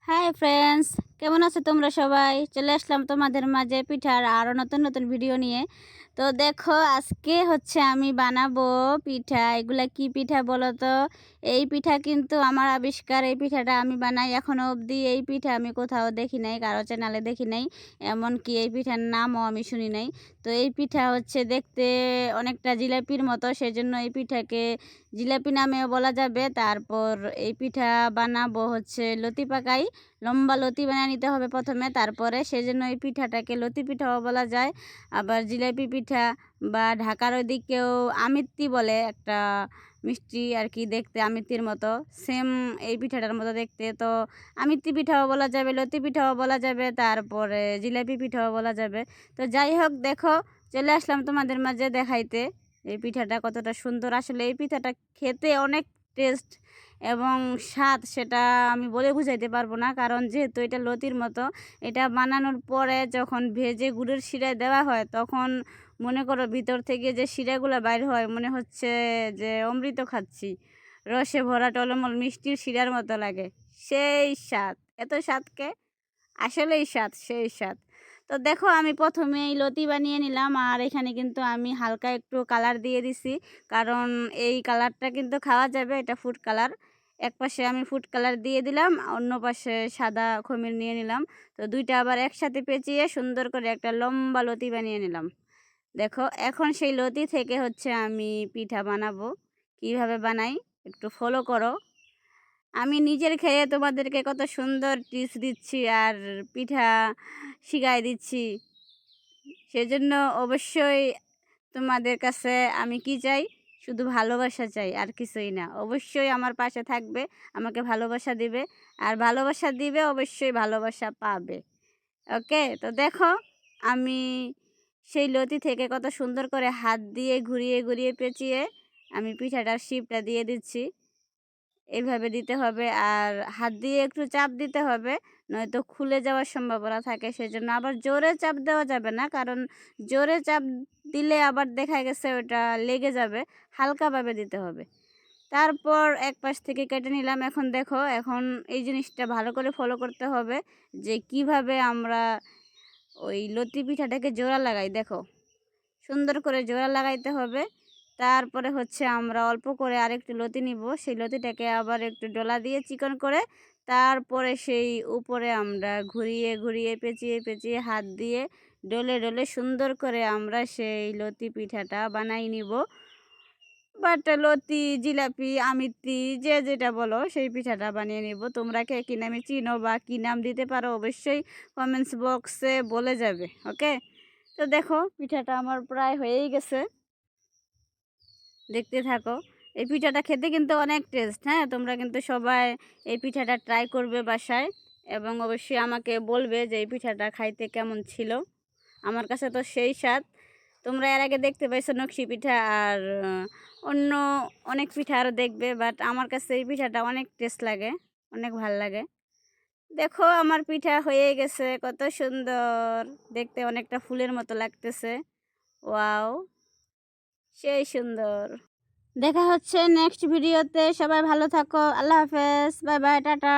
Hi friends, কেমন আছো তোমরা সবাই? চলে আসলাম তোমাদের মাঝে পিঠার আরও নতুন নতুন ভিডিও নিয়ে। তো দেখো, আজকে হচ্ছে আমি বানাবো পিঠা। এগুলা কি পিঠা বলো তো? এই পিঠা কিন্তু আমার আবিষ্কার। এই পিঠাটা আমি বানাই, এখনও অবধি এই পিঠা আমি কোথাও দেখি নাই, কারো চ্যানেলে দেখি নাই, এমনকি এই পিঠার নামও আমি শুনি নাই। তো এই পিঠা হচ্ছে দেখতে অনেকটা জিলাপির মতো, সেজন্য এই পিঠাকে জিলাপি নামেও বলা যাবে। তারপর এই পিঠা বানাবো হচ্ছে লতি পাকাই, লম্বা লতি বানিয়ে নিতে হবে প্রথমে, তারপরে সেজন্য এই পিঠাটাকে লতি পিঠাও বলা যায়। আবার জিলাপি পিঠা বা ঢাকার ওইদিকেও আমিত্তি বলে, একটা মিষ্টি আর কি, দেখতে আমিত্তির মতো, সেম এই পিঠাটার মতো দেখতে। তো আমিত্তি পিঠাও বলা যাবে, লতি পিঠাও বলা যাবে, তারপরে জিলাপি পিঠাও বলা যাবে। তো যাই হোক, দেখো চলে আসলাম তোমাদের মাঝে দেখাইতে এই পিঠাটা কতটা সুন্দর। আসলে এই পিঠাটা খেতে অনেক টেস্ট এবং স্বাদ, সেটা আমি বলে বুঝাইতে পারবো না, কারণ যেহেতু এটা লতির মতো। এটা বানানোর পরে যখন ভেজে গুড়ের শিরায় দেওয়া হয়, তখন মনে করো ভিতর থেকে যে শিরাগুলো বাইর হয়, মনে হচ্ছে যে অমৃত খাচ্ছি। রসে ভরা টলমল মিষ্টির শিরার মতো লাগে। সেই স্বাদ, এত স্বাদকে আসলেই স্বাদ, সেই স্বাদ। তো দেখো, আমি প্রথমে এই লতি বানিয়ে নিলাম, আর এখানে কিন্তু আমি হালকা একটু কালার দিয়ে দিছি, কারণ এই কালারটা কিন্তু খাওয়া যাবে, এটা ফুড কালার। এক পাশে আমি ফুড কালার দিয়ে দিলাম, অন্য পাশে সাদা খমির নিয়ে নিলাম। তো দুইটা আবার একসাথে পেঁচিয়ে সুন্দর করে একটা লম্বা লতি বানিয়ে নিলাম। দেখো, এখন সেই লতি থেকে হচ্ছে আমি পিঠা বানাবো। কিভাবে বানাই একটু ফলো করো। আমি নিজের খেয়ে তোমাদেরকে কত সুন্দর টিপস দিচ্ছি আর পিঠা শিখাই দিচ্ছি, সেজন্য অবশ্যই তোমাদের কাছে আমি কি চাই? শুধু ভালোবাসা চাই, আর কিছুই না। অবশ্যই আমার পাশে থাকবে, আমাকে ভালোবাসা দিবে, আর ভালোবাসা দিবে অবশ্যই ভালোবাসা পাবে। ওকে, তো দেখো আমি সেই লতি থেকে কত সুন্দর করে হাত দিয়ে ঘুরিয়ে ঘুরিয়ে পেঁচিয়ে আমি পিঠাটার শিপটা দিয়ে দিচ্ছি। এইভাবে দিতে হবে, আর হাত দিয়ে একটু চাপ দিতে হবে, নয়তো খুলে যাওয়ার সম্ভাবনা থাকে। সেজন্য আবার জোরে চাপ দেওয়া যাবে না, কারণ জোরে চাপ দিলে আবার দেখা গেছে ওটা লেগে যাবে। হালকাভাবে দিতে হবে। তারপর এক পাশ থেকে কেটে নিলাম। এখন দেখো, এখন এই জিনিসটা ভালো করে ফলো করতে হবে যে কিভাবে আমরা ওই লতি পিঠাটাকে জোড়া লাগাই। দেখো, সুন্দর করে জোড়া লাগাইতে হবে। তারপরে হচ্ছে আমরা অল্প করে আরেকটু লতি নিব, সেই লতিটাকে আবার একটু ডলা দিয়ে চিকন করে, তারপরে সেই উপরে আমরা ঘুরিয়ে ঘুরিয়ে পেঁচিয়ে পেঁচিয়ে হাত দিয়ে ডলে ডলে সুন্দর করে আমরা সেই লতি পিঠাটা বানাই নিব। বাট লতি, জিলাপি, আমিত্তি, যে যেটা বলো সেই পিঠাটা বানিয়ে নিব। তোমরা কে কী নামে চিনো বা কী নাম দিতে পারো অবশ্যই কমেন্টস বক্সে বলে যাবে। ওকে, তো দেখো পিঠাটা আমার প্রায় হয়েই গেছে, দেখতে থাকো। এই পিঠাটা খেতে কিন্তু অনেক টেস্ট। হ্যাঁ, তোমরা কিন্তু সবাই এই পিঠাটা ট্রাই করবে বাসায়, এবং অবশ্যই আমাকে বলবে যে এই পিঠাটা খাইতে কেমন ছিল। আমার কাছে তো সেই স্বাদ। তোমরা এর আগে দেখতে পাইছো নকশি পিঠা আর অন্য অনেক পিঠা আরও দেখবে, বাট আমার কাছে এই পিঠাটা অনেক টেস্ট লাগে, অনেক ভাল লাগে। দেখো আমার পিঠা হয়ে গেছে, কত সুন্দর দেখতে, অনেকটা ফুলের মতো লাগতেছে। ওয়াও, সেই সুন্দর। দেখা হচ্ছে নেক্সট ভিডিওতে। সবাই ভালো থাকো, আল্লাহ হাফেজ, বাই বাই, টাটা।